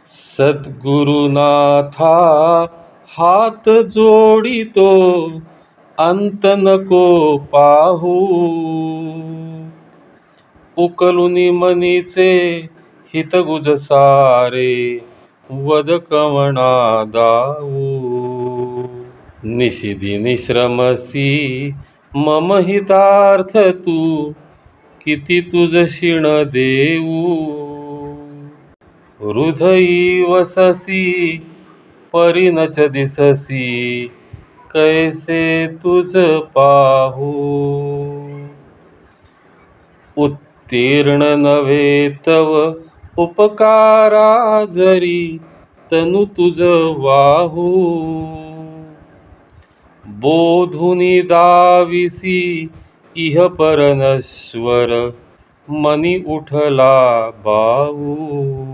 सद्गुरुनाथा हात जोडितो, अंत नको पाहू. उकलुनी मनीचे हितगुज सारे, वद कवणा दाऊ. निशिदी निश्रमसी मम हितार्थ तू, किती तुझ शिण देऊ. हृदयी वससी परिनच दिससी, कैसे तुझ पाहू. उत्तीर्ण नव्हे तव उपकारा जरी, तनु तुझ वाहू. बोधुनी दाविसी इह परनश्वर, मनी उठला बाऊ.